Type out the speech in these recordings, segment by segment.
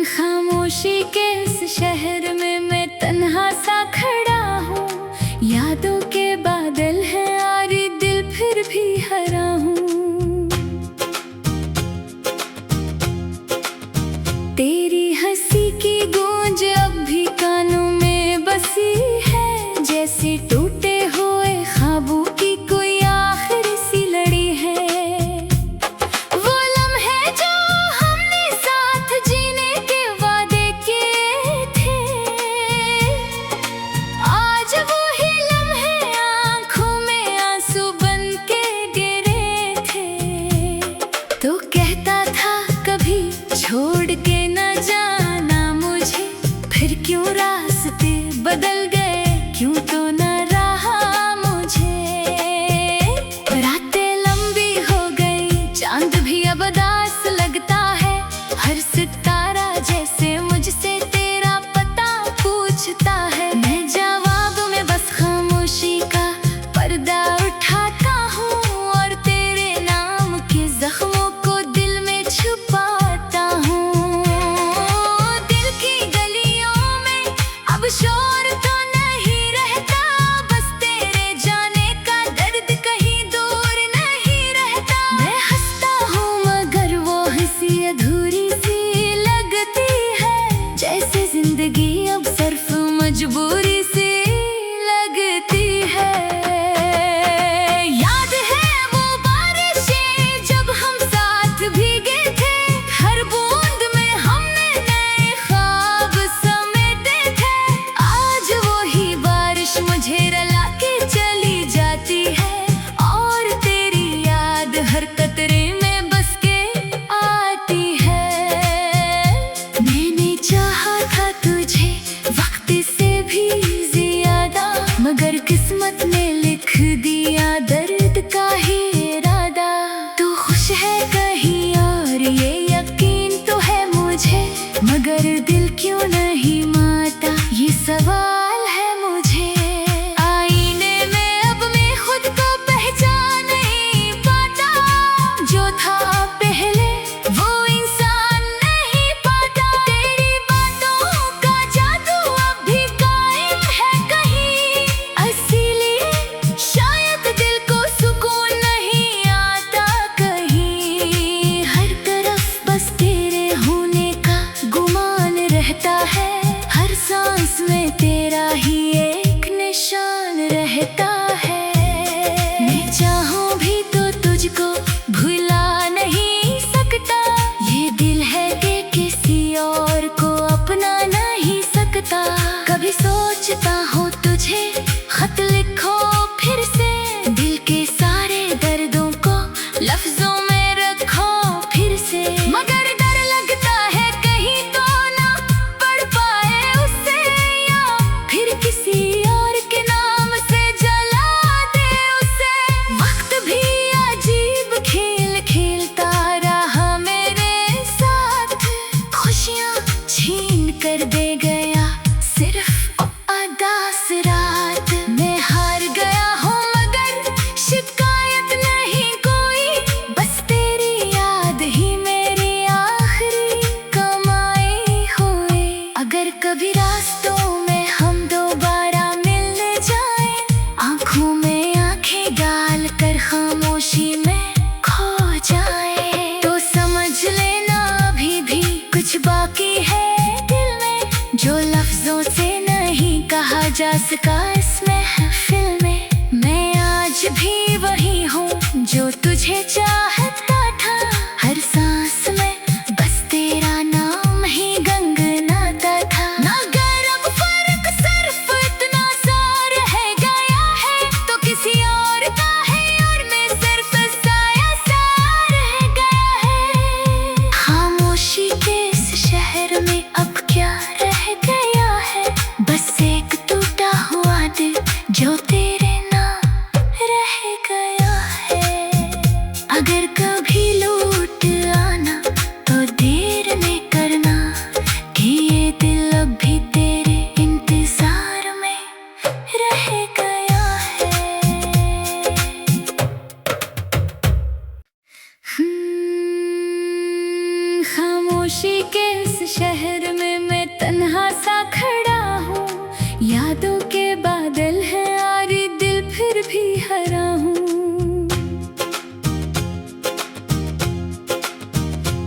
खामोशी के इस शहर में मैं तन्हा सा खड़ा हूँ। यादों के बादल हैं आरी, दिल फिर भी हरा हूँ। तेरी हंसी की गूंज अब भी कानों में बसी है, जैसे टूटे हुए ख्वाबों की कोई आखिरी सी लड़ी है। वो लम्हे जो हमने साथ जीने के वादे किए थे, आज वो ही लम्हे आंखों में आंसू बन के गिरे थे। तो कहता था कभी छोड़ के न जाना मुझे, फिर क्यों रास्ते बदल गए, क्यों तो न रहा मुझे। रातें लंबी हो गई, चांद भी अब उदास लगता है। हर सितारा जैसे मुझसे तेरा पता पूछता है। मैं जवाब में बस खामोशी का पर्दा उठाता हूँ, और तेरे नाम के जख्मों को दिल में छुपाता हूँ। दिल की गलियों में अब शोर तो नहीं रहता, बस तेरे जाने का दर्द कहीं दूर नहीं रहता। मैं हंसता हूँ मगर वो हंसी अधूरी सी लगती है, जैसे जिंदगी अब सिर्फ मजबूरी सी लगती है। याद है वो बारिशें जब हम साथ भीगे थे, हर बूंद में हमने नए ख्वाब समेटे थे। आज वो ही बारिश मुझे रुला के चली जाती है, और तेरी याद हर कतरे में बस के आती है। मैंने चाहा था तुझे वक्त से भी ज्यादा, मगर किस्मत ने लिख दिया दर्द का ही इरादा। तू खुश है कहीं और ये यकीन तो है मुझे, मगर दिल क्यों नहीं माता ये सवाल है मुझे। आईने में अब मैं खुद को पहचान नहीं पाता, जो था पहले वो इंसान नहीं पाता। तेरी बातों का जादू अब भी कायम है कहीं, असली शायद दिल को सुकून नहीं आता कहीं। हर तरफ बस तेरे होने का गुमान रहता है, हर सांस में तेरा ही एक निशान रहता है। मैं चाहूं भी तो तुझको भुला नहीं सकता, ये दिल है कि किसी और को अपना नहीं सकता। कभी सोचता हूँ तुझे खत लिखो फिर से, दिल के सारे दर्दों को लफ्जों में रखो फिर से। मगर डर लगता है कहीं तो ना पढ़ पाए उससे, या फिर किसी और के नाम से जला दे उसे। वक्त भी अजीब खेल खेलता रहा मेरे साथ, खुशियाँ छीन कर दे गया सिर्फ उदास रात। मैं हार गया हूँ मगर शिकायत नहीं कोई, बस तेरी याद ही मेरी आखिरी कमाई हुई। अगर कभी रास्तों में हम दोबारा मिलने जाएं, आंखों में आंखें डाल कर खामोशी में खो जाएं, तो समझ लेना अभी भी कुछ बाकी है दिल में, जो लफ्जों से नहीं कहा जा सका इस महफिल में। मैं आज भी वही हूँ जो तुझे चाहता था, हर सांस में बस तेरा नाम ही गंगनाता था। मगर अब फर्क सिर्फ इतना सा रह गया है, तो किसी और का है और मैं सिर्फ साया सा रह गया है। खामोशी के इस शहर में अब क्या रह गया है, बस एक टूटा हुआ दिल जो तेरे नाम रह गया है। अगर खामोशी के इस शहर में मैं तन्हा सा खड़ा हूँ। यादों के बादल हैं और दिल फिर भी हरा हूँ।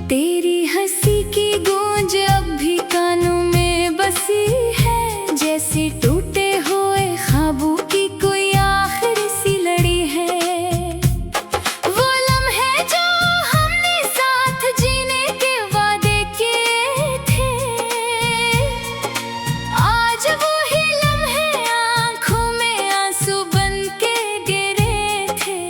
तेरी हंसी की गूंज अब भी कानों में बसी है, जैसे टूटे हुए ख्वाबों की कोई आखिरी सी लड़ी है। वो लम्हे जो हमने साथ जीने के वादे किए थे, आज वो ही लम्हे आंखों में आंसू बन के गिरे थे।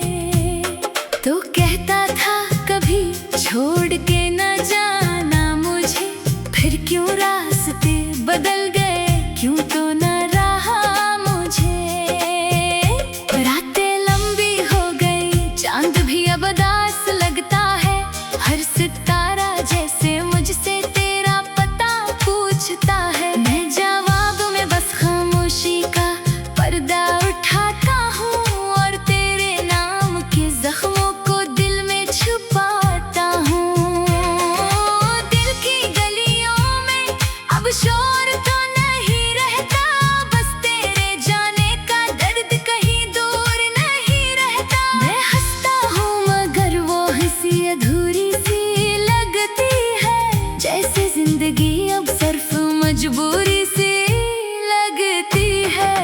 तो कहता था कभी छोड़ के न जाना मुझे, फिर क्यों रास्ते बदल गए, क्यों तो न रहा मुझे। रातें लंबी हो गई, चांद भी अब उदास लगता है। हर सितारा जैसे मुझसे तेरा पता पूछता है। मैं जवाब में बस खामोशी का पर्दा उठाता हूँ और तेरे नाम के जख्मों को दिल में छुपाता हूँ। दिल की गलियों में अब शोर तो नहीं रहता, बस तेरे जाने का दर्द कहीं दूर नहीं रहता। मैं हंसता हूँ मगर वो हंसी अधूरी सी लगती है, जैसे जिंदगी अब सिर्फ मजबूरी सी लगती है।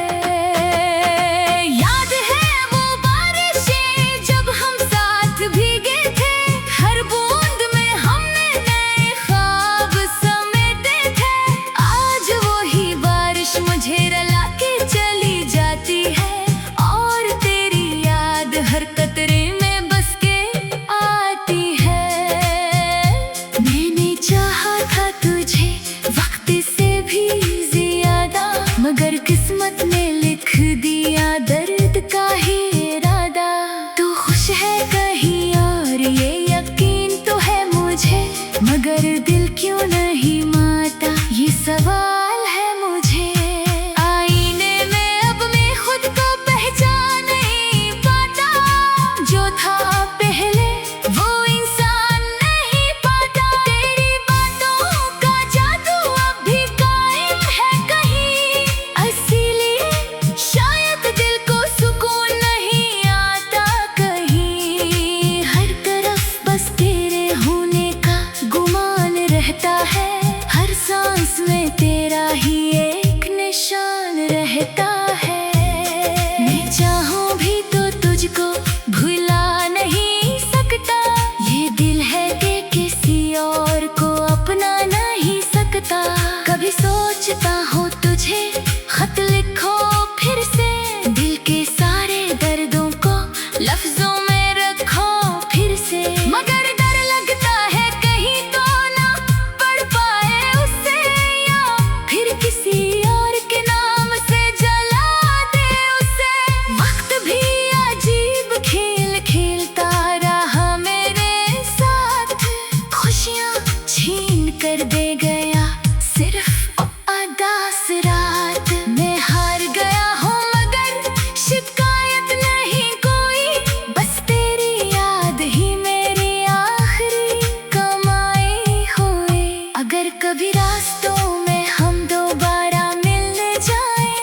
याद है वो बारिशें जब हम साथ भीगे थे, हर बूंद में हमने नए ख्वाब समेटे थे। आज वो ही बारिश मुझे रुला के चली जाती है, और तेरी याद हर कतरे में बस के आती है। मैंने चाहा था तुझे वक्त से भी ज्यादा, मगर किस्मत ने लिख दिया दर्द का ही इरादा। तू खुश है कहीं और ये यकीन तो है मुझे, मगर दिल क्यों नहीं माता ये सवाल है मुझे। आईने में अब मैं खुद को पहचान नहीं पाता, जो था पहले वो इंसान नहीं पाता। तेरी बातों का जादू अब भी कायम है कहीं, असली शायद दिल को सुकून नहीं आता कहीं। हर तरफ बस तेरे होने का गुमान रहता है, हर सांस में तेरा ही एक निशान रहता है। मैं चाहूं भी तो तुझको भुला नहीं सकता, ये दिल है कि किसी और को अपना नहीं सकता। कभी सोचता हूँ तुझे खत लिखो फिर से, दिल के सारे दर्दों को लफ्जों में रखो फिर से। मगर डर लगता है कहीं तो ना पढ़ पाए उससे, या फिर किसी और के नाम से जला दे उसे। वक्त भी अजीब खेल खेलता रहा मेरे साथ, खुशियाँ छीन कर दे गया सिर्फ उदास रात। मैं हार गया हूँ मगर शिकायत नहीं कोई, बस तेरी याद ही मेरी आखिरी कमाई हुई। अगर कभी रास्तों में हम दोबारा मिलने जाएं,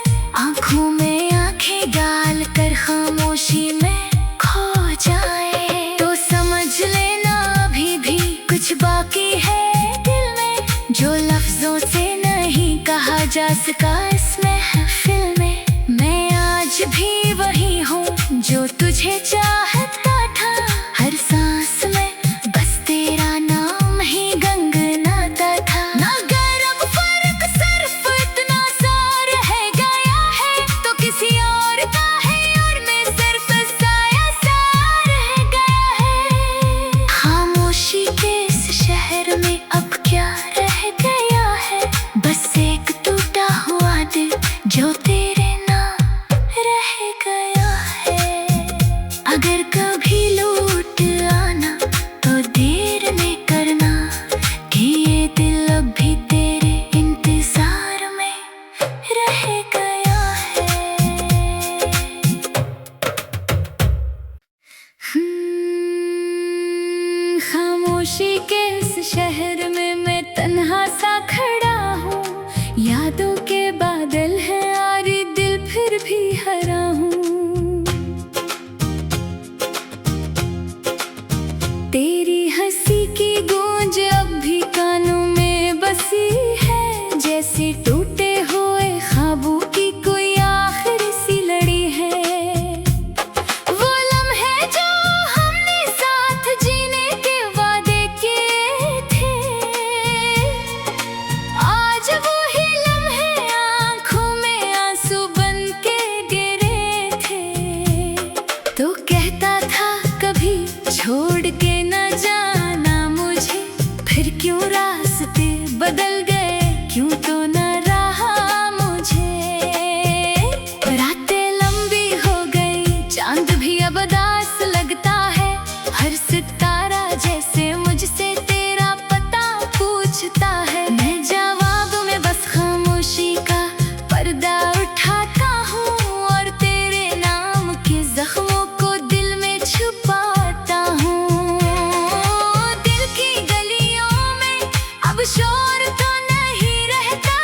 आंखों में आंखें डाल कर खामोशी में खो जाए, तो समझ लेना अभी भी कुछ बाकी है दिल में, जो लफ्जों से नहीं कहा जा सका इस महफिल में। मैं आज भी वही हूँ जो तुझे चाहता था, हर सांस में बस तेरा नाम ही गंगनाता था। मगर अब फर्क सिर्फ इतना सा रह गया है, तो किसी और का है और मैं सिर्फ साया सा रह गया है। खामोशी के इस शहर में अब क्या रह गया है, बस एक टूटा हुआ दिल जो तेरे नाम रह गया है। अगर कभी लौट आना तो देर में करना, कि ये दिल अब भी तेरे इंतजार में रह गया है। खामोशी के इस शहर में मैं तन्हा सा खड़ा हूँ, यादों के बादल हैं और दिल फिर भी हरा हूँ। तेरी हंसी की गूंज अब भी कानों में बसी है, जैसे टूटे हुए ख्वाबों की कोई आखिरी सी लड़ी है। वो लम्हे जो हमने साथ जीने के वादे किए थे, आज वो ही लम्हे आंखों में आंसू बन के गिरे थे। तो कहता था कभी छोड़ के न जाना मुझे, फिर क्यों रास्ते बदल गए, क्यों तो न रहा मुझे। रातें लंबी हो गई, चांद भी अब उदास लगता है, हर सितारा जैसे मुझसे तेरा पता पूछता है। मैं जवाब में बस खामोशी का पर्दा उठाता हूँ और तेरे नाम के जख्मों को दिल में छुपाता हूँ। दिल की गलियों में अब शोर तो नहीं रहता,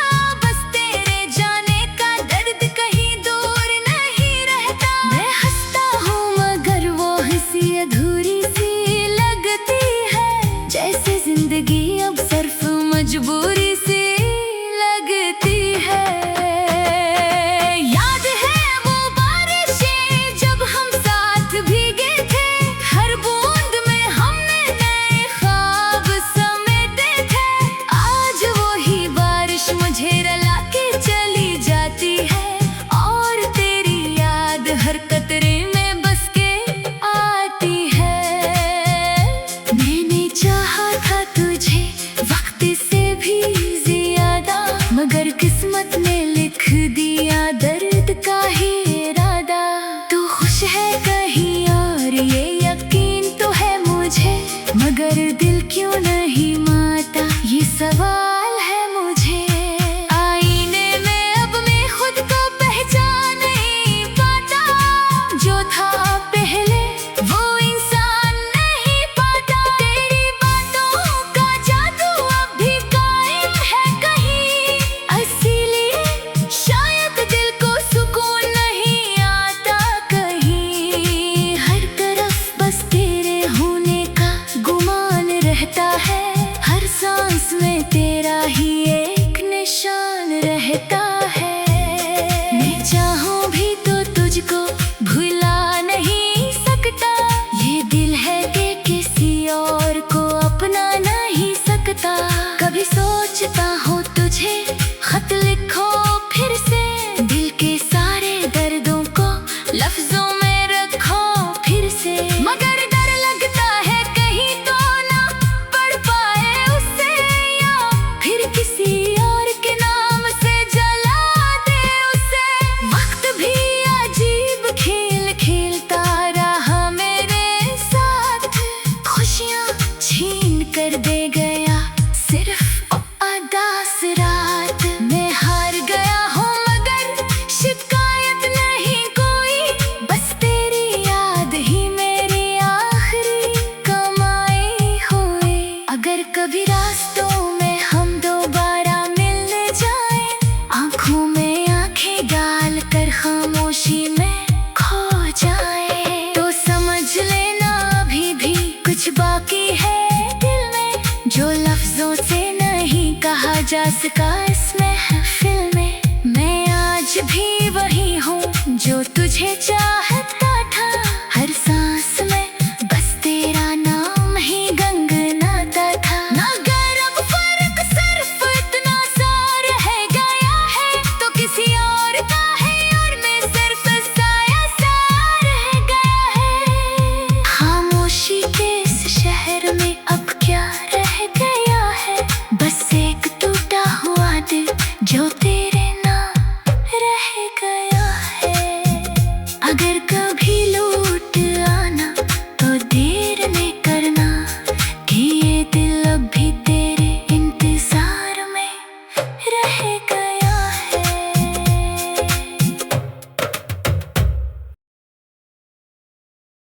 बस तेरे जाने का दर्द कहीं दूर नहीं रहता। मैं हंसता हूँ मगर वो हंसी अधूरी सी लगती है, जैसे जिंदगी अब सिर्फ मजबूरी सी लगती है। याद है वो बारिशें जब हम साथ भीगे थे, हर बूंद में हमने नए ख्वाब समेटे थे। आज वो ही बारिश मुझे रुला के चली जाती है, और तेरी याद हर कतरे में बस के आती है। मैंने चाहा था तुझे वक्त से भी ज्यादा, मगर किस्मत ने लिख दिया दर्द का ही इरादा। तू खुश है कहीं और ये यकीन तो है मुझे, मगर दिल क्यों नहीं माता ये सवाल है मुझे। आईने में अब मैं खुद को पहचान नहीं पाता, जो था पहले वो इंसान नहीं पाता। तेरी बातों का जादू अब भी कायम है कहीं, इसीलिए शायद दिल को सुकून नहीं आता कहीं। हर तरफ बस तेरे होने का गुमान रहता है, हर सांस में तेरा ही एक निशान रहता है। मैं चाहूं भी तो तुझको भुला नहीं सकता, ये दिल है कि किसी और को अपना नहीं सकता। कभी सोचता हूँ तुझे खत लिखो फिर से, दिल के सारे दर्दों को लफ्जों में रखो फिर से। मगर डर लगता है कहीं तो ना पढ़ पाए उससे, या फिर किसी और के नाम से जला दे उसे। वक्त भी अजीब खेल खेलता रहा मेरे साथ, खुशियाँ छीन कर दे गया सिर्फ उदास रात। मैं हार गया हूँ मगर शिकायत नहीं कोई, बस तेरी याद ही मेरी आखिरी कमाई हुई। अगर कभी रास्तों में हम दोबारा मिलने जाएं, आंखों में आंखें डाल कर खामोशी में खो जाएं, तो समझ लेना अभी भी कुछ बाकी है दिल में, जो लफ्जों से नहीं कहा जा सका इस महफिल में। मैं आज भी वही हूँ जो तुझे चाहता था, हर सांस में बस तेरा नाम ही गंगनाता था। मगर अब फर्क सिर्फ इतना सा रह गया है, तो किसी और का है और मैं सिर्फ साया सा रह गया है। खामोशी के इस शहर में अब